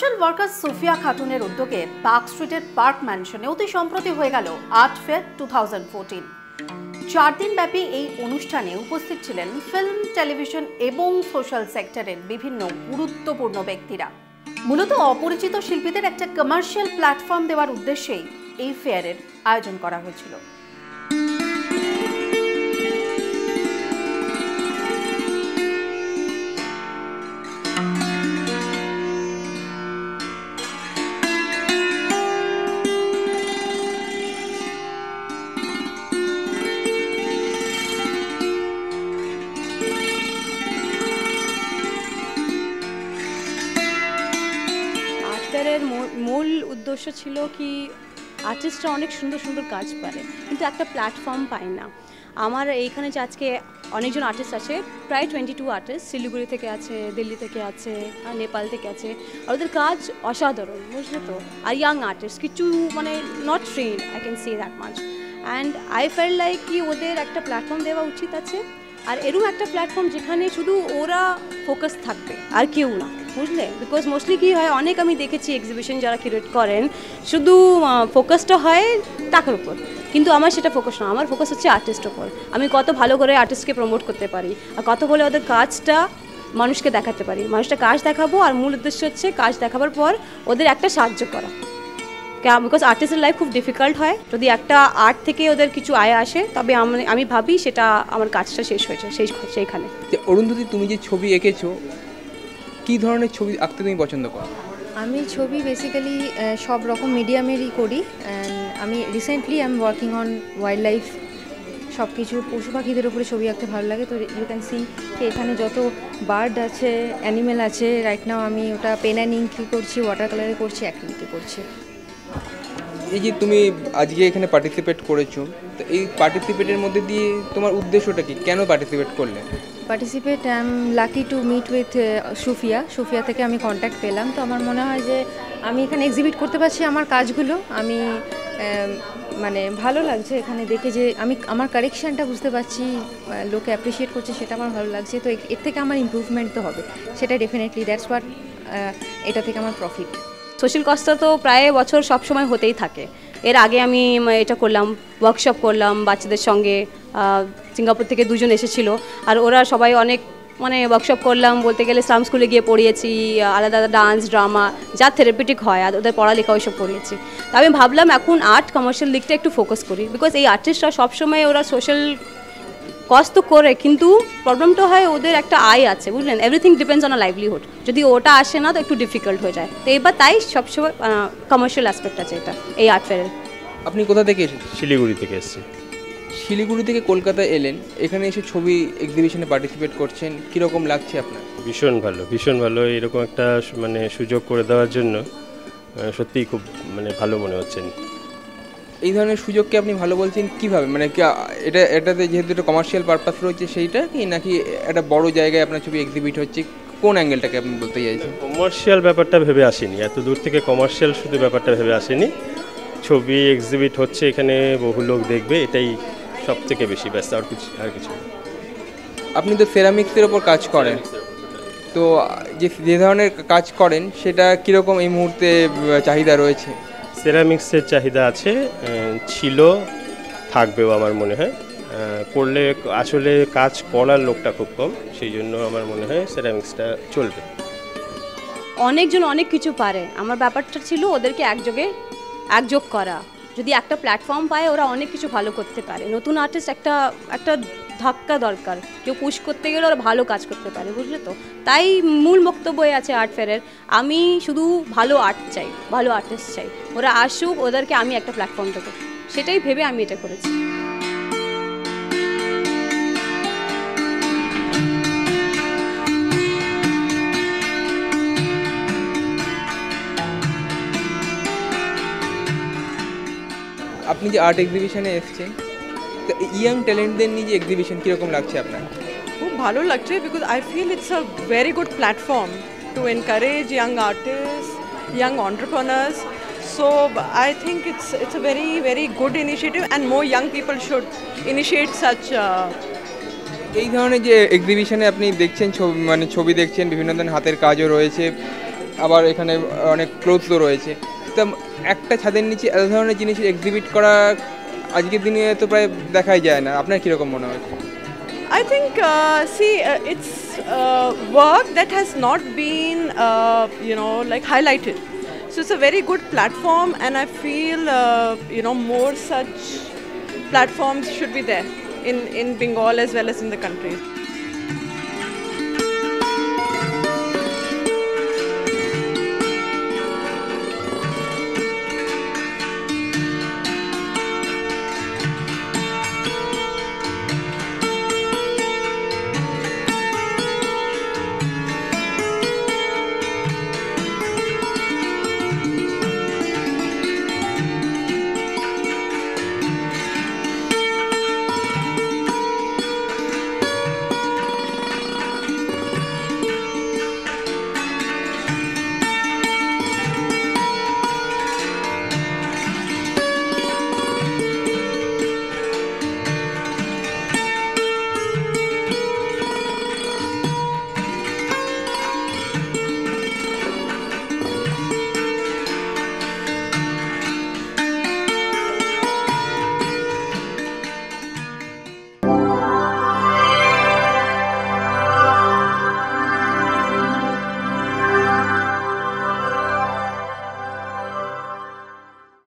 Social worker Sophia খাতুনের উদ্যোগে park স্ট্রিটের পার্ক ম্যানশনে অতি সম্প্রতি হয়ে গেল আর্ট ফেয়ার 2014। 4 দিন ব্যাপী এই অনুষ্ঠানে উপস্থিত ছিলেন ফিল্ম, টেলিভিশন এবং সোশ্যাল সেক্টরের বিভিন্ন গুরুত্বপূর্ণ ব্যক্তিরা। মূলত অপরিচিত শিল্পীদের একটা কমার্শিয়াল প্ল্যাটফর্ম দেওয়ার উদ্দেশ্যেই এই ফেয়ারের আয়োজন করা হয়েছিল। মূল উদ্দেশ্য ছিল কি আর্টিস্টরা অনেক সুন্দর সুন্দর কাজ পারে, কিন্তু একটা প্ল্যাটফর্ম পায় না। আমার এইখানে যে আজকে অনেকজন আর্টিস্ট আছে, প্রায় 22 আর্টিস্ট, শিলিগুড়ি থেকে আছে, দিল্লি থেকে আছে, আর নেপাল থেকে আছে, আর ওদের কাজ অসাধারণ, বুঝলে তো। আর ইয়াং আর্টিস্ট কিছু মানে not trend, I can say that much, and I fail like কি ওদের একটা প্ল্যাটফর্ম দেওয়া উচিত আছে। আর এরকম একটা প্ল্যাটফর্ম যেখানে শুধু ওরা ফোকাস থাকবে আর কেউ না, বুঝলে। বিকজ মোস্টলি কী হয়, অনেক আমি দেখেছি এক্সিবিশন যারা কিউরেট করেন শুধু ফোকাসটা হয় টাকার উপর, কিন্তু আমার সেটা ফোকাস না। আমার ফোকাস হচ্ছে আর্টিস্টের উপর। আমি কত ভালো করে আর্টিস্টকে প্রমোট করতে পারি আর কত বলে ওদের কাজটা মানুষকে দেখাতে পারি। মানুষটা কাজ দেখাবো, আর মূল উদ্দেশ্য হচ্ছে কাজ দেখাবার পর ওদের একটা সাহায্য করা। বিকজ আর্টিস্টের লাইফ খুব ডিফিকাল্ট হয়, যদি একটা আর্ট থেকে ওদের কিছু আয় আসে তবে আমি ভাবি সেটা আমার কাজটা শেষ হয়েছে সেইখানে। অরুন্ধতী, তুমি যে ছবি এঁকেছো, কী ধরনের ছবি আঁকতে তুমি পছন্দ করো? আমি ছবি বেসিক্যালি সব রকম মিডিয়ামেরই করি। অ্যান্ড আমি recently I am working on wild life, সব কিছু পশু পাখিদের উপরে ছবি আঁকতে ভালো লাগে। তো ইউ ক্যান সি এখানে যত বার্ড আছে, অ্যানিমেল আছে, রাইট নাও আমি ওটা পেন অ্যান্ড ইঙ্ক করছি, ওয়াটার কালারে করছি, অ্যাক্রিলিকে করছি। এই যে তুমি আজকে এখানে পার্টিসিপেট করেছো, তো এই পার্টিসিপেটের মধ্যে দিয়ে তোমার উদ্দেশ্যটা কি, কেন পার্টিসিপেট করলে? Participate I am lucky to meet with Sufia থেকে আমি কন্ট্যাক্ট পেলাম। তো আমার মনে হয় যে আমি এখানে এক্সিবিট করতে পারছি আমার কাজগুলো। আমি মানে ভালো লাগছে এখানে দেখে যে আমি আমার কারেকশানটা বুঝতে পারছি, লোকে অ্যাপ্রিসিয়েট করছে, সেটা আমার ভালো লাগছে। তো এর থেকে আমার ইমপ্রুভমেন্ট তো হবে, সেটা ডেফিনেটলি দ্যাটস হোয়াট, এটা থেকে আমার প্রফিট। সোশ্যাল কজটা তো প্রায় বছর সবসময় হতেই থাকে। এর আগে আমি এটা করলাম, ওয়ার্কশপ করলাম বাচ্চাদের সঙ্গে, সিঙ্গাপুর থেকে 2 জন এসেছিলো, আর ওরা সবাই অনেক মানে ওয়ার্কশপ করলাম বলতে গেলে স্লাম স্কুলে গিয়ে পড়িয়েছি, আলাদা আলাদা ডান্স, ড্রামা, যা থেরাপিটিক হয়, আর ওদের পড়ালেখা ওইসব পড়িয়েছি। তো আমি ভাবলাম এখন আর্ট কমার্শিয়াল দিকটা একটু ফোকাস করি, বিকজ এই আর্টিস্টরা সবসময় ওরা সোশ্যাল কজ তো করে, কিন্তু প্রবলেমটা হয় ওদের একটা আয় আছে, বুঝলেন। Everything depends on a livelihood, যদি ওটা আসে না তো একটু ডিফিকাল্ট হয়ে যায়। তো এবার তাই সবসময় কমার্শিয়াল অ্যাসপেক্ট আছে এটা এই আর্ট ফেয়ারের। আপনি কোথা থেকে এসেছেন? শিলিগুড়ি থেকে এসেছি। শিলিগুড়ি থেকে কলকাতায় এলেন, এখানে এসে ছবি এক্সিবিশনে পার্টিসিপেট করছেন, কীরকম লাগছে আপনার? ভীষণ ভালো, ভীষণ ভালো। এরকম একটা মানে সুযোগ করে দেওয়ার জন্য সত্যিই খুব মানে ভালো মনে হচ্ছে। এই ধরনের সুযোগকে আপনি ভালো বলছেন কীভাবে? মানে এটাতে যেহেতু একটা কমার্শিয়াল পারপাস রয়েছে সেইটা কি, নাকি একটা বড় জায়গায় আপনার ছবি এক্সিবিট হচ্ছে, কোন অ্যাঙ্গেলটাকে আপনি বলতে চাইছেন? কমার্শিয়াল ব্যাপারটা ভেবে আসিনি, এত দূর থেকে কমার্শিয়াল শুধু ব্যাপারটা ভেবে আসিনি। ছবি এক্সিবিট হচ্ছে, এখানে বহু লোক দেখবে, এটাই সব থেকে বেশি ব্যস্ত, আর কিছু। আপনি তো সেরামিক্সের ওপর কাজ করেন, তো যে ধরনের কাজ করেন সেটা কীরকম এই মুহূর্তে চাহিদা রয়েছে? সেরামিক্সের চাহিদা আছে, ছিল, থাকবেও আমার মনে হয়। করলে আসলে কাজ করার লোকটা খুব কম, সেই জন্য আমার মনে হয় সেরামিক্সটা চলবে। অনেকজন অনেক কিছু পারে, আমার ব্যাপারটা ছিল ওদেরকে একযোগ করা। যদি একটা প্ল্যাটফর্ম পায় ওরা অনেক কিছু ভালো করতে পারে। নতুন আর্টিস্ট একটা ধাক্কা দরকার, কেউ পুশ করতে গেলে ওরা ভালো কাজ করতে পারে, বুঝলে তো। তাই মূল বক্তব্যই আছে আর্ট ফেয়ারের, আমি শুধু ভালো আর্ট চাই, ভালো আর্টিস্ট চাই, ওরা আসুক, ওদেরকে আমি একটা প্ল্যাটফর্ম দেবো, সেটাই ভেবে আমি এটা করেছি। আপনি যে আর্ট এক্সিবিশনে এসেছেন, তো ইয়াং ট্যালেন্টদের নিয়ে যে এক্সিবিশন কীরকম লাগছে আপনার? খুব ভালো লাগছে, because I feel it's a very good platform to encourage young artist, young entrepreneurs. So I think it's a very, very good initiative, and more young people should initiate such এই ধরনের যে এক্সিবিশনে আপনি দেখছেন, মানে ছবি দেখছেন, বিভিন্ন ধরনের হাতের কাজও রয়েছে, আবার এখানে অনেক ক্লোথসও রয়েছে। তো একটা ছাদের নিচে এত ধরনের জিনিস এক্সিবিট করা আজকের দিনে তো প্রায় দেখাই যায় না। আপনার কীরকম মনে হয়? I think, it's work that has not been, like highlighted. So it's a very good platform, and I feel, more such platforms should be there in Bengal as well as in the country.